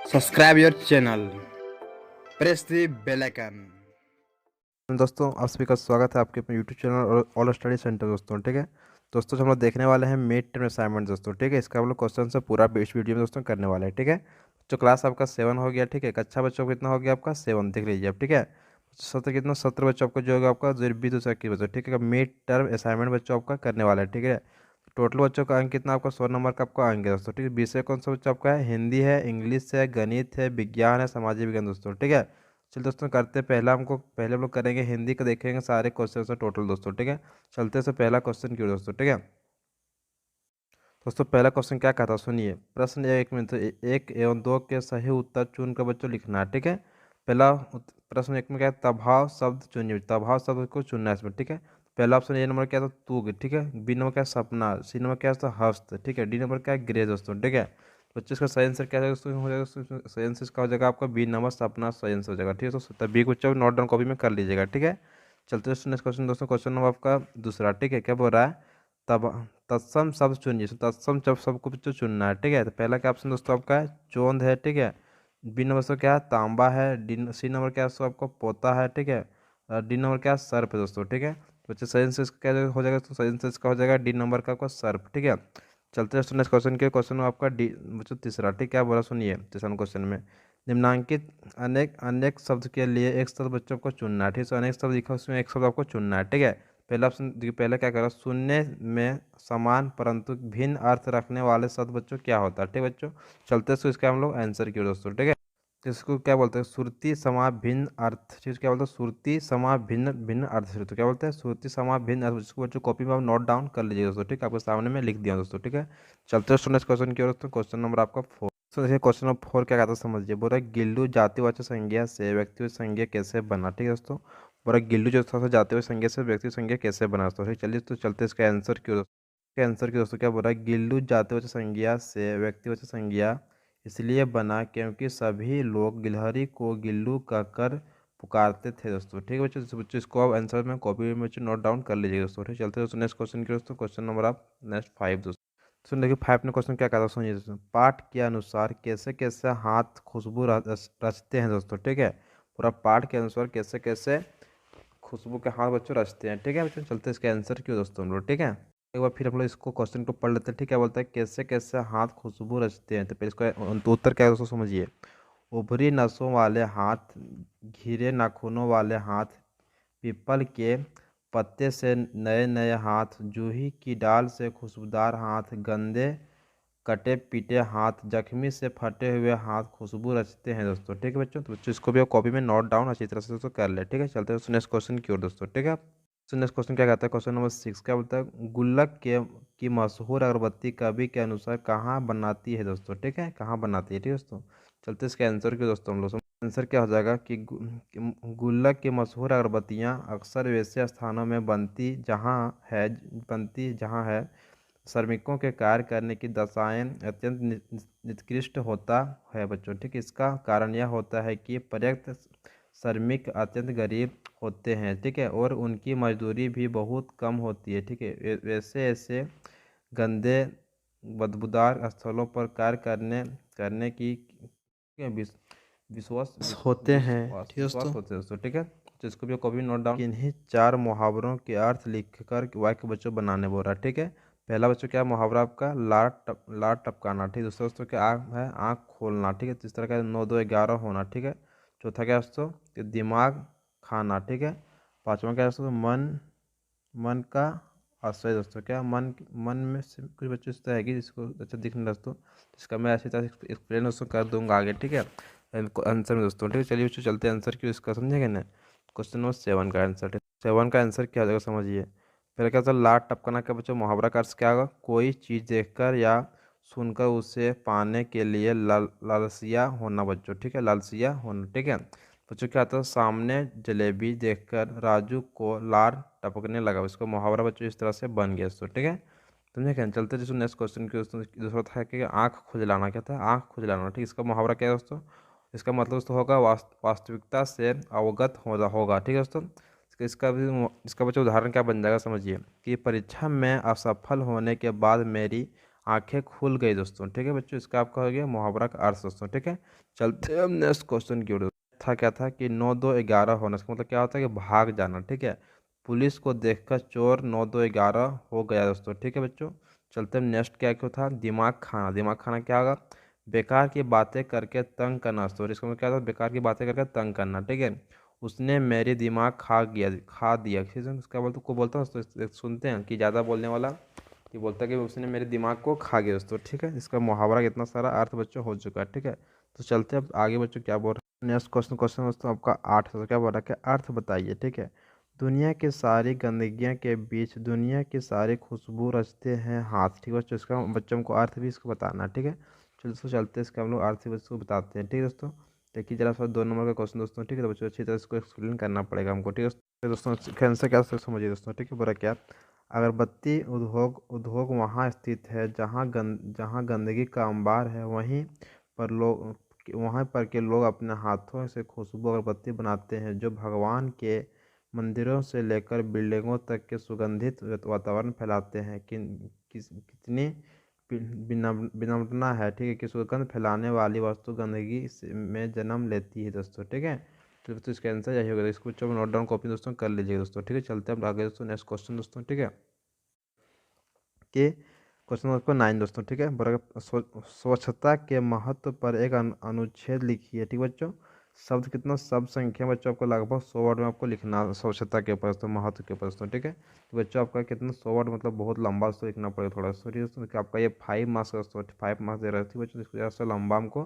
Subscribe your channel. Press the bell icon. दोस्तों आप सभी का स्वागत है आपके अपने यूट्यूब चैनल और ऑल स्टडी सेंटर दोस्तों। ठीक है दोस्तों, हम लोग देखने वाले हैं मिड टर्म असाइनमेंट दोस्तों। ठीक है, इसका हम लोग क्वेश्चन से पूरा बेस वीडियो में दोस्तों करने वाले हैं। ठीक है, जो क्लास आपका 7 हो गया। ठीक है, कक्षा बच्चों को कितना हो गया आपका 7, देख लीजिए आप। ठीक है, सत्र कितना 17 बच्चों आपको जो होगा आपका 20-21 बच्चों। ठीक है, मिड टर्म असाइनमेंट बच्चों आपका करने वाला है। ठीक है, टोटल बच्चों का अंक कितना आपका 100 नंबर का आपका अंक है दोस्तों। ठीक है, विषय कौन सा बच्चा आपका है? हिंदी है, इंग्लिश है, गणित है, विज्ञान है, सामाजिक विज्ञान दोस्तों। ठीक है, चलिए दोस्तों करते हैं। पहले हम लोग करेंगे हिंदी का, देखेंगे सारे क्वेश्चन से टोटल दोस्तों। ठीक है, चलते से पहला क्वेश्चन क्यों दोस्तों। ठीक है दोस्तों, पहला क्वेश्चन क्या कहता है सुनिए। प्रश्न एक में तो एक एवं दो के सही उत्तर चुन कर बच्चों लिखना है। ठीक है, प्रश्न एक में क्या है? तभाव शब्द चुनिए, तभाव शब्द को चुनना है इसमें। ठीक है, पहला ऑप्शन ए नंबर क्या था? तूग। ठीक है, बी नंबर क्या है? सपना। सी नंबर क्या है? हस्त। ठीक है, डी नंबर क्या है? ग्रे दोस्तों। ठीक है, बच्चों इसका सही आंसर क्या हो जाएगा? सही आंसर इसका हो जाएगा आपका बी नंबर सपना, सही आंसर हो जाएगा। ठीक है दोस्तों, तब बी को बच्चों नोट डाउन कॉपी में कर लीजिएगा। ठीक है, चलते दोस्तों नेक्स्ट क्वेश्चन दोस्तों, क्वेश्चन नंबर आपका दूसरा। ठीक है, क्या बोल रहा है? तब तत्सम शब्द चुनिए, तो तत्सम शब्द को बच्चों चुनना है। ठीक है, तो पहला क्या ऑप्शन दोस्तों आपका है? चोंद है। ठीक है, बी नंबर से क्या है? तांबा है। सी नंबर क्या है दोस्तों आपको? पोता है। ठीक है, और डी नंबर क्या है? सर्प है दोस्तों। ठीक है, तो बच्चे सही आंसर इसका क्या हो जाएगा? तो सही आंसर इसका हो जाएगा डी नंबर का आपका सर्प। ठीक है, चलते हैं नेक्स्ट क्वेश्चन के। क्वेश्चन आपका डी बच्चों तीसरा। ठीक है, क्या बोला सुनिए तीसरा क्वेश्चन में। निम्नांकित अनेक अनेक शब्द के लिए एक शब्द बच्चों को चुनना है। ठीक है, तो अनेक शब्द लिखा उसमें एक शब्द आपको चुनना है। ठीक है, पहला ऑप्शन देखिए, पहले क्या करा? सुनने में समान परंतु भिन्न अर्थ रखने वाले शब्द बच्चों क्या होता है? ठीक है बच्चों, चलते हैं इसका हम लोग आंसर की ओर दोस्तों। ठीक है, तो इसको क्या बोलते हैं? सुरती समा भिन्न अर्थ। ठीक है, क्या बोलते हैं? सुरती समा भिन्न भिन्न अर्थ। तो क्या बोलते हैं? सुरती समा भिन्न अर्थ। इसको बच्चों कॉपी में आप नोट डाउन कर लीजिए दोस्तों। ठीक है, आपके सामने में लिख दिया दोस्तों। ठीक है, चलते हैं नेक्स्ट क्वेश्चन की ओर दोस्तों। क्वेश्चन नंबर आपका 4। तो देखिए क्वेश्चन नंबर 4 क्या कहता है समझिए। बोल रहा है गिल्लू जातिवाचक संज्ञा से व्यक्तिवाचक संज्ञा कैसे बना? ठीक है दोस्तों, बोला गिल्लू जो था जातिवाचक संज्ञा से व्यक्तिवाचक संज्ञा कैसे बना? दोस्तों ठीक, चलिए तो चलते इसका आंसर क्यों दोस्तों। इसका आंसर क्यों दोस्तों, क्या बोल रहा है? गिल्लू जातिवाचक संज्ञा से व्यक्तिवाचक संज्ञा इसलिए बना क्योंकि सभी लोग गिलहरी को गिल्लू कहकर पुकारते थे दोस्तों। ठीक है बच्चों, इसको आप आंसर में कॉपी में बच्चों नोट डाउन कर लीजिए दोस्तों। ठीक, चलते दोस्तों नेक्स्ट क्वेश्चन की दोस्तों। क्वेश्चन नंबर आप नेक्स्ट 5 दोस्तों। सुन देखिए 5 ने क्वेश्चन क्या कहता है सुनिए दोस्तों। पाठ के अनुसार कैसे कैसे हाथ खुशबू रचते हैं दोस्तों। ठीक है, पूरा पाठ के अनुसार कैसे कैसे खुशबू के हाथ बच्चों रचते हैं। ठीक है बच्चों, चलते इसके आंसर क्यों दोस्तों हम लोग। ठीक है, एक बार फिर हम लोग इसको क्वेश्चन को पढ़ लेते हैं। ठीक है, बोलता है कैसे कैसे हाथ खुशबू रचते हैं। तो पहले इसका तो उत्तर क्या है दोस्तों समझिए। उभरी नसों वाले हाथ, घिरे नाखूनों वाले हाथ, पीपल के पत्ते से नए नए हाथ, जूही की डाल से खुशबूदार हाथ, गंदे कटे पीटे हाथ, जख्मी से फटे हुए हाथ खुशबू रचते हैं दोस्तों। ठीक है बच्चों, तो बच्चों इसको भी आप कॉपी में नोट डाउन अच्छी तरह से दोस्तों कर ले। ठीक है, चलते हैं नेक्स्ट क्वेश्चन की ओर दोस्तों। ठीक है, तो नेक्स्ट क्वेश्चन क्या कहता है? क्वेश्चन नंबर 6 क्या बोलता है? गुल्लक के की मशहूर अगरबत्ती कवि के अनुसार कहाँ बनाती है दोस्तों। ठीक है, कहाँ बनाती है? ठीक है दोस्तों, चलते इसके आंसर की दोस्तों हम लोग। आंसर क्या हो जाएगा कि गुल्लक की मशहूर अगरबत्तियाँ अक्सर वैसे स्थानों में बनती जहाँ है श्रमिकों के कार्य करने की दशाएं अत्यंत निकृष्ट होता है बच्चों। ठीक, इसका कारण यह होता है कि पर्याप्त श्रमिक अत्यंत गरीब होते हैं। ठीक है, और उनकी मजदूरी भी बहुत कम होती है। ठीक है, वैसे ऐसे गंदे बदबूदार स्थलों पर कार्य करने करने की होते हैं। ठीक है दोस्तों, विश्वास होते हैं दोस्तों। ठीक है, तो इसको भी कॉपी नोट डाउन। इन्हीं 4 मुहावरों के अर्थ लिखकर वाक्य बच्चों बनाने बोल रहा है। ठीक है, पहला बच्चों क्या मुहावरा आपका? लार टपकाना। ठीक है, दूसरा दोस्तों क्या आँख है? आँख खोलना। ठीक है, तीसरा क्या? 9 2 11 होना। ठीक है, चौथा क्या दोस्तों? कि दिमाग खाना। ठीक है, पाँचवा क्या दोस्तों? मन मन का आश्रय दोस्तों। क्या मन में से कुछ बच्चों इस तरह है कि जिसको अच्छा दिखने दोस्तों, जिसका मैं अच्छी तरह से एक्सप्लेन दोस्तों कर दूंगा आगे। ठीक है, आंसर में दोस्तों। ठीक है, चलिए बच्चों चलते हैं आंसर क्यों इसका समझेंगे ना। क्वेश्चन नंबर 7 का आंसर। ठीक, 7 का आंसर क्या हो जाएगा समझिए। पहले क्या था? लाट टपकाना का बच्चों मुहावरा का अर्थ क्या होगा? कोई चीज़ देखकर या सुनकर उसे पाने के लिए लालसिया होना बच्चों। ठीक है, लालसिया होना। ठीक है बच्चों, क्या आता है? सामने जलेबी देखकर राजू को लार टपकने लगा। इसको मुहावरा बच्चों इस तरह से बन गया दोस्तों। ठीक है, समझे क्या? चलते जैसे नेक्स्ट क्वेश्चन की दोस्तों। दूसरा था कि आँख खुजलाना। क्या था? आँख खुजलाना। ठीक, इसका मुहावरा क्या है दोस्तों? इसका मतलब दोस्तों होगा वास्तविकता से अवगत होगा। ठीक है दोस्तों, इसका बच्चा उदाहरण क्या बन जाएगा समझिए कि परीक्षा में असफल होने के बाद मेरी आंखें खुल गई दोस्तों। ठीक है बच्चों, इसका आपका हो गया मुहावरा का अर्थ दोस्तों। ठीक है, चलते हैं नेक्स्ट क्वेश्चन की ओर। था क्या था कि 9 2 11 होना, इसका मतलब क्या होता है कि भाग जाना। ठीक है, पुलिस को देखकर चोर 9 2 11 हो गया दोस्तों। ठीक है बच्चों, चलते हैं नेक्स्ट क्या क्यों था, दिमाग खाना। दिमाग खाना क्या होगा, बेकार की बातें करके तंग करना दोस्तों। इसका मतलब क्या था, बेकार की बातें करके तंग करना। ठीक है, उसने मेरी दिमाग खा दिया। ठीक है, उसका बोलते को बोलता हूँ दोस्तों, सुनते हैं कि ज़्यादा बोलने वाला कि बोलता है कि उसने मेरे दिमाग को खा गया दोस्तों। ठीक है, इसका मुहावरा कितना सारा अर्थ बच्चों हो चुका है। ठीक है, तो चलते हैं अब आगे बच्चों क्या बोल रहे हैं। नेक्स्ट क्वेश्चन क्वेश्चन दोस्तों आपका 8 है, तो क्या बोल रहा है कि अर्थ बताइए। ठीक है, दुनिया की सारी गंदगियाँ के बीच दुनिया की सारी खुशबू रचते हैं हाथ। ठीक है बच्चों, इसका बच्चों को अर्थ भी इसको बताना है। ठीक है, चलो दोस्तों चलते हैं, इसका हम लोग अर्थ भी इसको बताते हैं। ठीक है दोस्तों, देखिए जरा सा 2 नंबर का क्वेश्चन दोस्तों। ठीक है, तो बच्चों अच्छी तरह इसको एक्सप्लेन करना पड़ेगा हमको। ठीक है दोस्तों, इसका आंसर क्या समझिए दोस्तों। ठीक है, बोला क्या, अगरबत्ती उद्योग उद्योग वहाँ स्थित है जहाँ गंदगी का अंबार है, वहीं पर के लोग अपने हाथों से खुशबू अगरबत्ती बनाते हैं, जो भगवान के मंदिरों से लेकर बिल्डिंगों तक के सुगंधित वातावरण फैलाते हैं। कितनी विनम्रता है। ठीक है, कि सुगंध फैलाने वाली वस्तु गंदगी में जन्म लेती है दोस्तों। ठीक है, तो इसका आंसर यही होगा। इसको बच्चों नोट डाउन कॉपी दोस्तों कर लीजिएगा दोस्तों। ठीक है, चलते हैं अब आगे दोस्तों नेक्स्ट क्वेश्चन दोस्तों। ठीक है, कि क्वेश्चन नंबर 9 दोस्तों। ठीक है, बराबर स्वच्छता के महत्व पर एक अनुच्छेद लिखिए। ठीक है बच्चों, शब्द कितना, शब्द संख्या बच्चों आपको लगभग 100 वर्ड में आपको लिखना है स्वच्छता के ऊपर दोस्तों, महत्व के ऊपर दोस्तों। ठीक है, तो बच्चों आपका कितना 100 वर्ड मतलब बहुत लंबा दोस्तों लिखना पड़ेगा थोड़ा सा। ठीक है दोस्तों, कि आपका ये 5 मार्क्स दोस्तों, 5 मार्क्स दे रहे थे बच्चों, इसको जरा सा लंबा हमको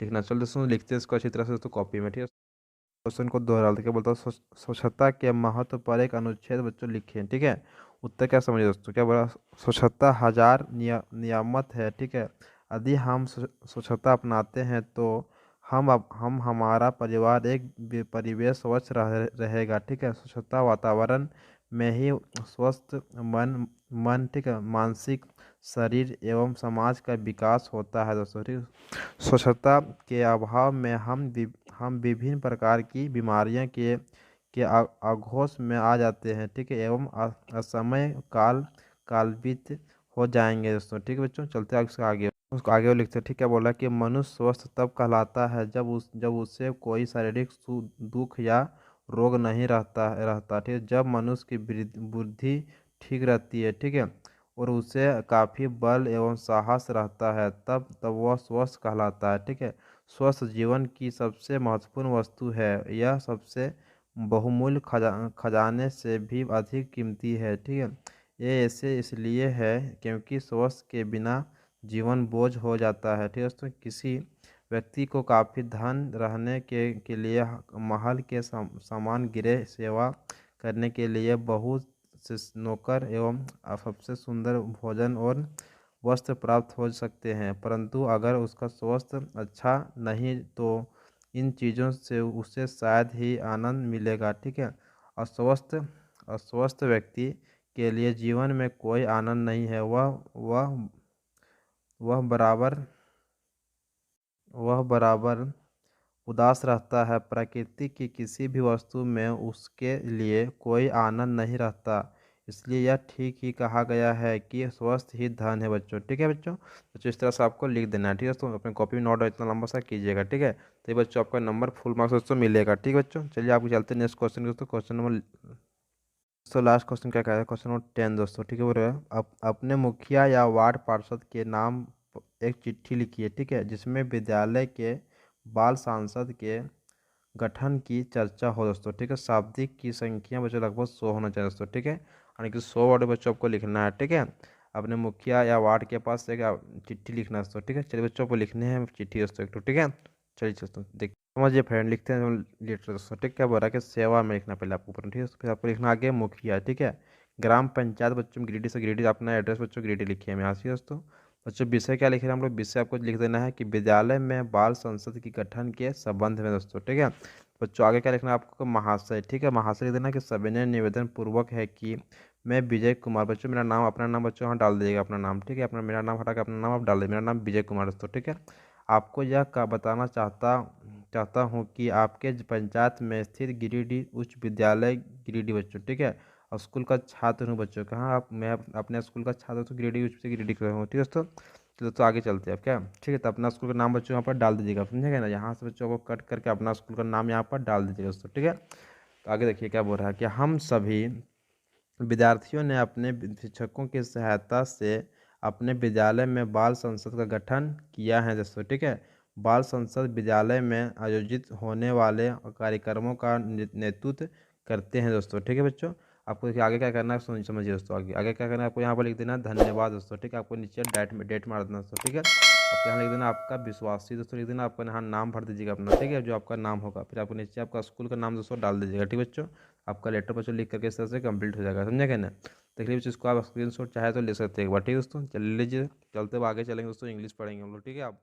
लिखना। चलो दोस्तों लिखते हैं इसको अच्छी तरह से दोस्तों कॉपी में। ठीक है, क्वेश्चन को दोहरा के बोलता हूँ, स्वच्छता के महत्व पर एक अनुच्छेद बच्चों लिखे। ठीक है, उत्तर क्या समझिए दोस्तों, क्या बोला, स्वच्छता हजार नियामत है। ठीक है, यदि हम स्वच्छता अपनाते हैं तो हम हमारा परिवार एक परिवेश स्वच्छ रहेगा। ठीक है, स्वच्छता वातावरण में ही स्वस्थ मन ठीक है, मानसिक शरीर एवं समाज का विकास होता है दोस्तों। ठीक है, स्वच्छता के अभाव में हम विभिन्न प्रकार की बीमारियां के आघोष में आ जाते हैं। ठीक है, एवं असमय कालवित हो जाएंगे दोस्तों। ठीक है बच्चों, चलते हैं उसके आगे, उसको आगे वो लिखते हैं। ठीक है, बोला कि मनुष्य स्वस्थ तब कहलाता है जब उसे कोई शारीरिक दुख या रोग नहीं रहता। ठीक है, जब मनुष्य की बुद्धि ठीक रहती है। ठीक है, और उसे काफ़ी बल एवं साहस रहता है, तब वह स्वस्थ कहलाता है। ठीक है, स्वस्थ जीवन की सबसे महत्वपूर्ण वस्तु है, यह सबसे बहुमूल्य खजाने से भी अधिक कीमती है। ठीक है, ये ऐसे इसलिए है क्योंकि स्वस्थ के बिना जीवन बोझ हो जाता है। ठीक है दोस्तों, किसी व्यक्ति को काफ़ी धन रहने के लिए महल के समान गृह सेवा करने के लिए बहुत से नौकर एवं सबसे सुंदर भोजन और वस्त्र प्राप्त हो सकते हैं, परंतु अगर उसका स्वास्थ्य अच्छा नहीं तो इन चीज़ों से उसे शायद ही आनंद मिलेगा। ठीक है, अस्वस्थ अस्वस्थ व्यक्ति के लिए जीवन में कोई आनंद नहीं है, वह बराबर वह बराबर उदास रहता है। प्रकृति की किसी भी वस्तु में उसके लिए कोई आनंद नहीं रहता, इसलिए यह ठीक ही कहा गया है कि स्वस्थ ही धन है बच्चों। ठीक है बच्चों इस तरह से आपको लिख देना है। ठीक है दोस्तों, अपने कॉपी में नोट इतना लंबा सा कीजिएगा। ठीक है, तो ये बच्चों आपका नंबर फुल मार्क्स दोस्तों मिलेगा। ठीक है बच्चों, चलिए आपको चलते हैं नेक्स्ट क्वेश्चन दोस्तों। क्वेश्चन नंबर दोस्तों लास्ट क्वेश्चन क्या कह रहा है, क्वेश्चन नंबर 10 दोस्तों। ठीक है, बोल रहे हैं अपने मुखिया या वार्ड पार्षद के नाम एक चिट्ठी लिखिए। ठीक है, जिसमें विद्यालय के बाल सांसद के गठन की चर्चा हो दोस्तों। ठीक है, शाब्दिक की संख्या बच्चों लगभग 100 होना चाहिए दोस्तों। ठीक है, यानी कि 100 वर्ड बच्चों आपको लिखना है। ठीक है, अपने मुखिया या वार्ड के पास एक चिट्ठी लिखना है दोस्तों। ठीक है, चलिए बच्चों को लिखने हैं चिट्ठी दोस्तों एक तो। ठीक है, चलिए दोस्तों देख समझिए फ्रेंड, लिखते हैं लेटर दोस्तों। ठीक है, क्या बोल रहा है कि सेवा में लिखना पहले आपको ऊपर। ठीक है, फिर आपको लिखना आगे मुखिया। ठीक है, ग्राम पंचायत बच्चों गिरिडीह से, गिरिडीह अपना एड्रेस बच्चों गिरिडीह लिखिए हम यहाँ से दोस्तों। बच्चों विषय क्या लिख रहे हैं हम लोग, विषय आपको लिख देना है कि विद्यालय में बाल संसद की गठन के संबंध में दोस्तों। ठीक है बच्चों, आगे क्या लिखना है आपको, महाशय। ठीक है, महाशय लिख देना कि सविनय निवेदन पूर्वक है कि मैं विजय कुमार, बच्चों मेरा नाम अपना नाम बच्चों यहाँ डाल दीजिएगा अपना नाम। ठीक है, अपना मेरा नाम हटा के अपना नाम आप डाल दीजिए, मेरा नाम विजय कुमार दोस्तों। ठीक है, आपको यह का बताना चाहता हूँ कि आपके पंचायत में स्थित गिरिडीह उच्च विद्यालय गिरिडीह बच्चों। ठीक है, और स्कूल का छात्र हूँ बच्चों। कहाँ आप, मैं अपने स्कूल का छात्र तो ग्रेडी यूज से ग्रेडी कर हूँ। ठीक है दोस्तों, तो दोस्तों आगे चलते हैं अब क्या। ठीक है, तो अपना स्कूल का नाम बच्चों यहाँ पर डाल दीजिएगा, समझेगा ना। यहाँ से बच्चों को कट करके अपना स्कूल का नाम यहाँ पर डाल दीजिएगा दोस्तों। ठीक है, तो आगे देखिए क्या बोल रहा है कि हम सभी विद्यार्थियों ने अपने शिक्षकों की सहायता से अपने विद्यालय में बाल संसद का गठन किया है दोस्तों। ठीक है, बाल संसद विद्यालय में आयोजित होने वाले कार्यक्रमों का नेतृत्व करते हैं दोस्तों। ठीक है बच्चों, आपको देखिए आगे क्या करना है समझिए दोस्तों। आगे आगे क्या करना है आपको, यहाँ पर लिख देना धन्यवाद दोस्तों। ठीक है, आपको नीचे डेट मार देना दोस्तों। ठीक है, आपको यहाँ लिख देना आपका विश्वासी दोस्तों, लिख देना आपका यहाँ नाम भर दीजिएगा अपना। ठीक है, जो आपका नाम होगा, फिर आपको नीचे आपका स्कूल का नाम दोस्तों डाल दीजिएगा। ठीक है बच्चों, आपका लेटर बच्चों लिख करके इस तरह से कंप्लीट हो जाएगा, समझे क्या ना। देखिए बच्चों, इसको आप स्क्रीनशॉट चाहे तो ले सकते हैं एक बार। ठीक है दोस्तों, चल लीजिए, चलते हुए आगे चलेंगे दोस्तों, इंग्लिश पढ़ेंगे हम लोग। ठीक है, आप